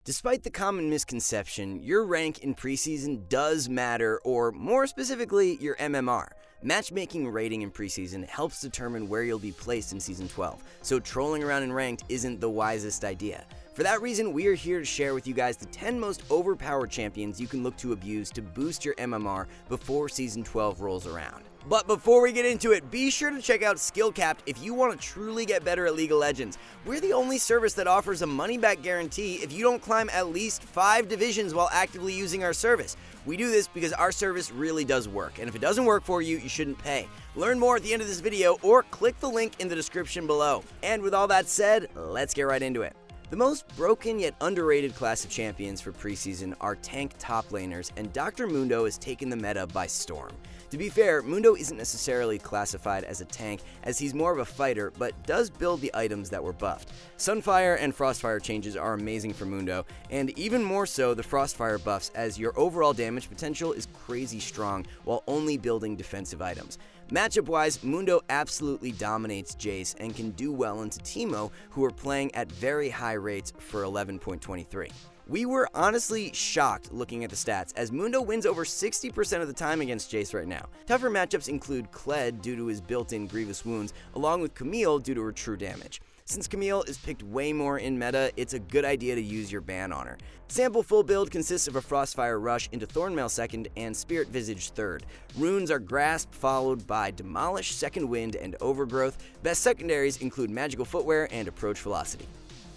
Despite the common misconception, your rank in preseason does matter, or more specifically, your MMR. Matchmaking rating in preseason helps determine where you'll be placed in Season 12, so trolling around in ranked isn't the wisest idea. For that reason, we are here to share with you guys the 10 most overpowered champions you can look to abuse to boost your MMR before Season 12 rolls around. But before we get into it, be sure to check out SkillCapped if you want to truly get better at League of Legends. We're the only service that offers a money-back guarantee if you don't climb at least 5 divisions while actively using our service. We do this because our service really does work, and if it doesn't work for you, you shouldn't pay. Learn more at the end of this video or click the link in the description below. And with all that said, let's get right into it. The most broken yet underrated class of champions for preseason are tank top laners, and Dr. Mundo has taken the meta by storm. To be fair, Mundo isn't necessarily classified as a tank, as he's more of a fighter, but does build the items that were buffed. Sunfire and Frostfire changes are amazing for Mundo, and even more so the Frostfire buffs, as your overall damage potential is crazy strong while only building defensive items. Matchup-wise, Mundo absolutely dominates Jace and can do well into Teemo, who are playing at very high rates for 11.23. We were honestly shocked looking at the stats, as Mundo wins over 60% of the time against Jace right now. Tougher matchups include Kled due to his built-in grievous wounds, along with Camille due to her true damage. Since Camille is picked way more in meta, it's a good idea to use your ban on her. Sample full build consists of a Frostfire Rush into Thornmail second and Spirit Visage third. Runes are Grasp followed by Demolish, Second Wind, and Overgrowth. Best secondaries include Magical Footwear and Approach Velocity.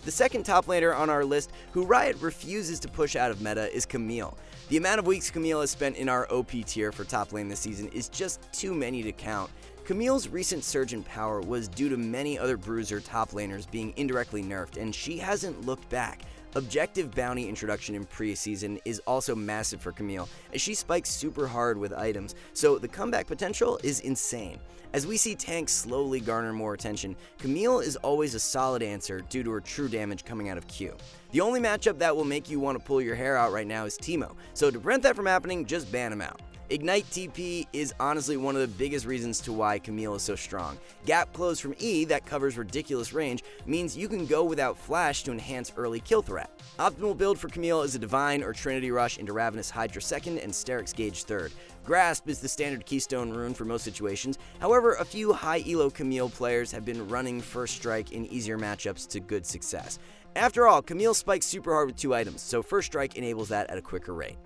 The second top laner on our list, who Riot refuses to push out of meta, is Camille. The amount of weeks Camille has spent in our OP tier for top lane this season is just too many to count. Camille's recent surge in power was due to many other bruiser top laners being indirectly nerfed, and she hasn't looked back. Objective bounty introduction in Preseason is also massive for Camille, as she spikes super hard with items, so the comeback potential is insane. As we see tanks slowly garner more attention, Camille is always a solid answer due to her true damage coming out of Q. The only matchup that will make you want to pull your hair out right now is Teemo, so to prevent that from happening, just ban him out. Ignite TP is honestly one of the biggest reasons to why Camille is so strong. Gap close from E that covers ridiculous range means you can go without flash to enhance early kill threat. Optimal build for Camille is a Divine or Trinity Rush into Ravenous Hydra second and Sterix Gauge third. Grasp is the standard keystone rune for most situations, however a few high elo Camille players have been running First Strike in easier matchups to good success. After all, Camille spikes super hard with 2 items, so First Strike enables that at a quicker rate.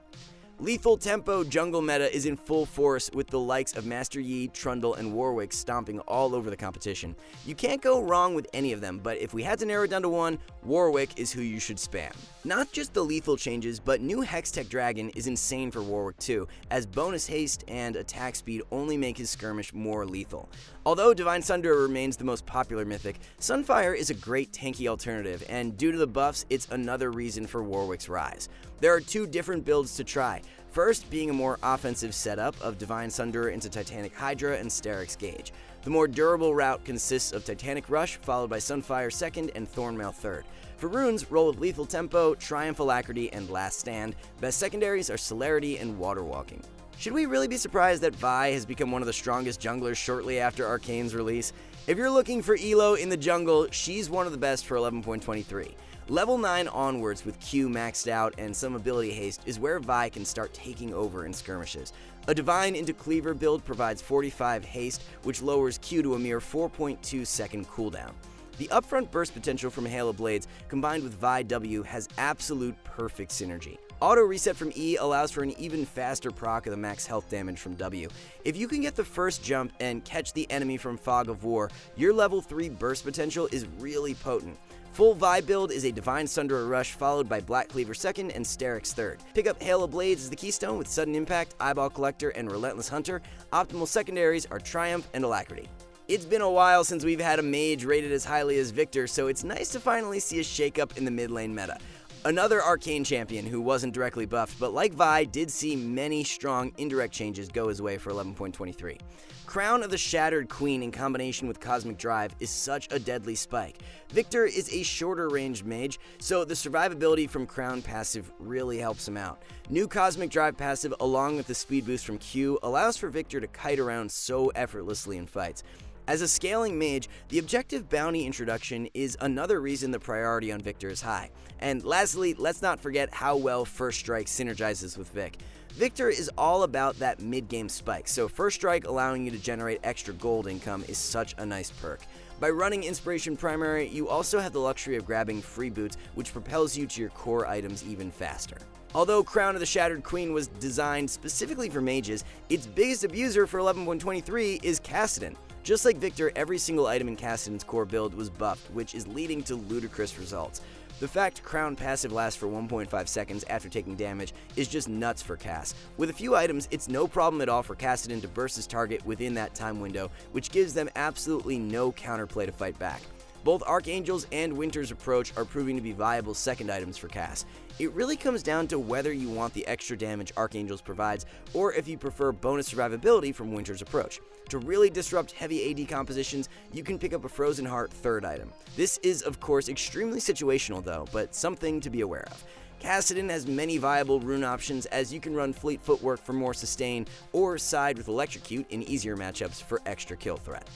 Lethal tempo jungle meta is in full force with the likes of Master Yi, Trundle, and Warwick stomping all over the competition. You can't go wrong with any of them, but if we had to narrow it down to one, Warwick is who you should spam. Not just the lethal changes, but new Hextech Dragon is insane for Warwick too, as bonus haste and attack speed only make his skirmish more lethal. Although Divine Sunder remains the most popular mythic, Sunfire is a great tanky alternative, and due to the buffs, it's another reason for Warwick's rise. There are 2 different builds to try. First being a more offensive setup of Divine Sunder into Titanic Hydra and Sterix Gauge. The more durable route consists of Titanic Rush followed by Sunfire second and Thornmail third. For runes, roll with Lethal Tempo, Triumph Alacrity, and Last Stand. Best secondaries are Celerity and Water Walking. Should we really be surprised that Vi has become one of the strongest junglers shortly after Arcane's release? If you're looking for elo in the jungle, she's one of the best for 11.23. Level 9 onwards with Q maxed out and some ability haste is where Vi can start taking over in skirmishes. A Divine into Cleaver build provides 45 haste, which lowers Q to a mere 4.2 second cooldown. The upfront burst potential from Hail of Blades combined with Vi W has absolute perfect synergy. Auto reset from E allows for an even faster proc of the max health damage from W. If you can get the first jump and catch the enemy from Fog of War, your level 3 burst potential is really potent. Full Vi build is a Divine Sunder Rush followed by Black Cleaver second and Sterix third. Pick up Hail of Blades as the keystone with Sudden Impact, Eyeball Collector, and Relentless Hunter. Optimal secondaries are Triumph and Alacrity. It's been a while since we've had a mage rated as highly as Victor, so it's nice to finally see a shakeup in the mid lane meta. Another Arcane champion who wasn't directly buffed, but like Vi, did see many strong indirect changes go his way for 11.23. Crown of the Shattered Queen in combination with Cosmic Drive is such a deadly spike. Victor is a shorter ranged mage, so the survivability from Crown passive really helps him out. New Cosmic Drive passive along with the speed boost from Q allows for Victor to kite around so effortlessly in fights. As a scaling mage, the objective bounty introduction is another reason the priority on Victor is high. And lastly, let's not forget how well First Strike synergizes with Vic. Victor is all about that mid-game spike, so First Strike allowing you to generate extra gold income is such a nice perk. By running Inspiration Primary, you also have the luxury of grabbing free boots, which propels you to your core items even faster. Although Crown of the Shattered Queen was designed specifically for mages, its biggest abuser for 11.23 is Kassadin. Just like Victor, every single item in Kassadin's core build was buffed, which is leading to ludicrous results. The fact Crown passive lasts for 1.5 seconds after taking damage is just nuts for Cass. With a few items, it's no problem at all for Kassadin to burst his target within that time window, which gives them absolutely no counterplay to fight back. Both Archangel's and Winter's Approach are proving to be viable second items for Cass. It really comes down to whether you want the extra damage Archangel's provides, or if you prefer bonus survivability from Winter's Approach. To really disrupt heavy AD compositions, you can pick up a Frozen Heart third item. This is, of course, extremely situational though, but something to be aware of. Kassadin has many viable rune options, as you can run Fleet Footwork for more sustain, or side with Electrocute in easier matchups for extra kill threat.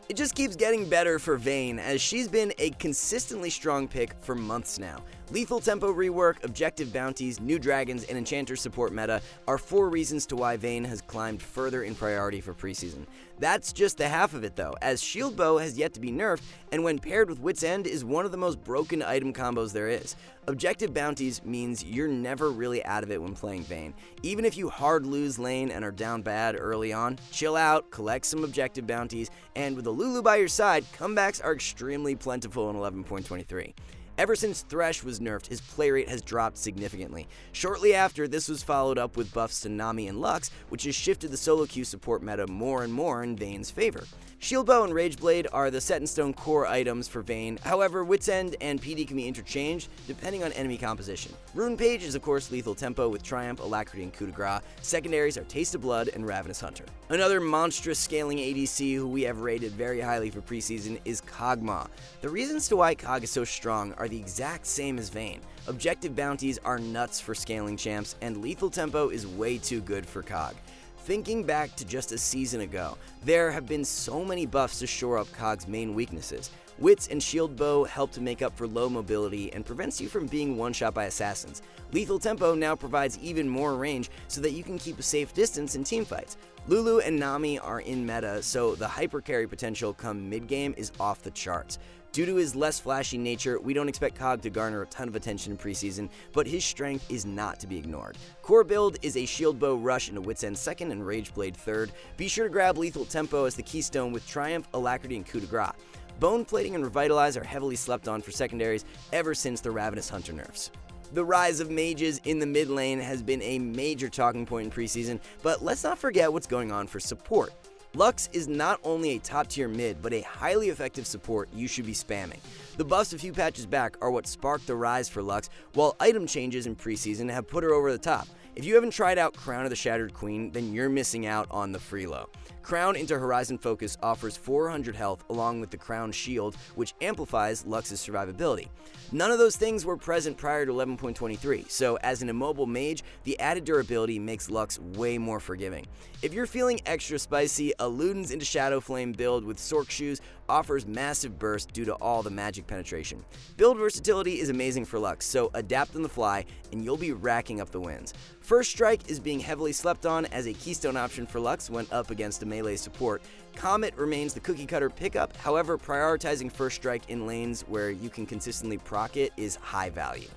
It just keeps getting better for Vayne, as she's been a consistently strong pick for months now. Lethal Tempo rework, objective bounties, new dragons, and enchanter support meta are 4 reasons to why Vayne has climbed further in priority for preseason. That's just the half of it though, as Shield Bow has yet to be nerfed, and when paired with Wit's End is one of the most broken item combos there is. Objective bounties means you're never really out of it when playing Vayne. Even if you hard lose lane and are down bad early on, chill out, collect some objective bounties, and with a Lulu by your side, comebacks are extremely plentiful in 11.23. Ever since Thresh was nerfed, his play rate has dropped significantly. Shortly after, this was followed up with buffs to Nami and Lux, which has shifted the solo queue support meta more and more in Vayne's favor. Shield Bow and Rage Blade are the set in stone core items for Vayne, however Wit's End and PD can be interchanged depending on enemy composition. Rune Page is of course Lethal Tempo with Triumph, Alacrity, and Coup de Grace. Secondaries are Taste of Blood and Ravenous Hunter. Another monstrous scaling ADC who we have rated very highly for preseason is Kog'Maw. The reasons to why Kog is so strong are the exact same as Vayne. Objective bounties are nuts for scaling champs, and Lethal Tempo is way too good for Kog. Thinking back to just a season ago, there have been so many buffs to shore up Kog's main weaknesses. Wits and Shield Bow help to make up for low mobility and prevents you from being one-shot by assassins. Lethal Tempo now provides even more range so that you can keep a safe distance in teamfights. Lulu and Nami are in meta, so the hyper carry potential come mid-game is off the charts. Due to his less flashy nature, we don't expect Kog to garner a ton of attention in preseason, but his strength is not to be ignored. Core build is a Shield Bow rush into Wit's End second and Rage Blade third. Be sure to grab Lethal Tempo as the keystone with Triumph, Alacrity, and Coup de Grace. Bone Plating and Revitalize are heavily slept on for secondaries ever since the Ravenous Hunter nerfs. The rise of mages in the mid lane has been a major talking point in preseason, but let's not forget what's going on for support. Lux is not only a top tier mid, but a highly effective support you should be spamming. The buffs a few patches back are what sparked the rise for Lux, while item changes in preseason have put her over the top. If you haven't tried out Crown of the Shattered Queen, then you're missing out on the freelo. Crown into Horizon Focus offers 400 health along with the Crown Shield, which amplifies Lux's survivability. None of those things were present prior to 11.23, so as an immobile mage, the added durability makes Lux way more forgiving. If you're feeling extra spicy, a Ludens into Shadow Flame build with Sork Shoes offers massive burst due to all the magic penetration. Build versatility is amazing for Lux, so adapt on the fly and you'll be racking up the wins. First Strike is being heavily slept on as a keystone option for Lux when up against a melee support. Comet remains the cookie cutter pickup, however prioritizing First Strike in lanes where you can consistently proc it is high value.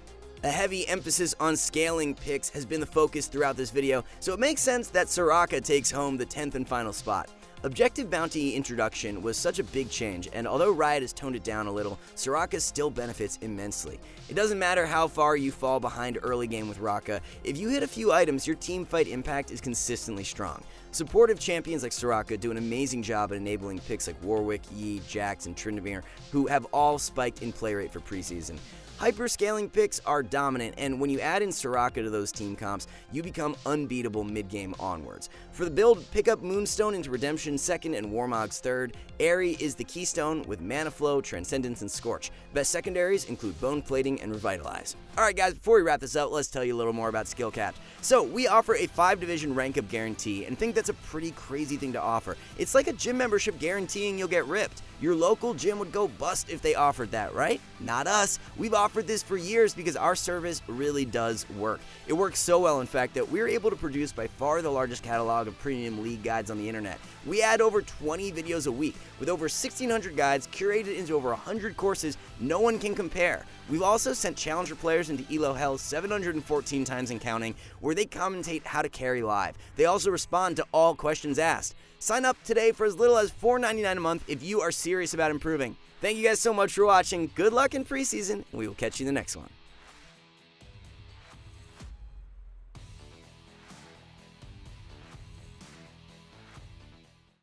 A heavy emphasis on scaling picks has been the focus throughout this video, so it makes sense that Soraka takes home the 10th and final spot. Objective Bounty introduction was such a big change, and although Riot has toned it down a little, Soraka still benefits immensely. It doesn't matter how far you fall behind early game with Raka, if you hit a few items, your team fight impact is consistently strong. Supportive champions like Soraka do an amazing job at enabling picks like Warwick, Yi, Jax, and Tryndamere, who have all spiked in play rate for preseason. Hyperscaling picks are dominant, and when you add in Soraka to those team comps, you become unbeatable mid-game onwards. For the build, pick up Moonstone into Redemption 2nd and Warmog's 3rd. Aerie is the keystone with Mana Flow, Transcendence, and Scorch. Best secondaries include Bone Plating and Revitalize. Alright guys, before we wrap this up, let's tell you a little more about SkillCapped. So, we offer a 5-division rank up guarantee, and think that's a pretty crazy thing to offer. It's like a gym membership guaranteeing you'll get ripped. Your local gym would go bust if they offered that, right? Not us. We've offered this for years because our service really does work. It works so well, in fact, that we're able to produce by far the largest catalog of premium league guides on the internet. We add over 20 videos a week, with over 1,600 guides curated into over 100 courses no one can compare. We've also sent Challenger players into ELO Hell 714 times and counting, where they commentate how to carry live. They also respond to all questions asked. Sign up today for as little as $4.99 a month if you are serious about improving. Thank you guys so much for watching. Good luck in preseason, and we will catch you in the next one.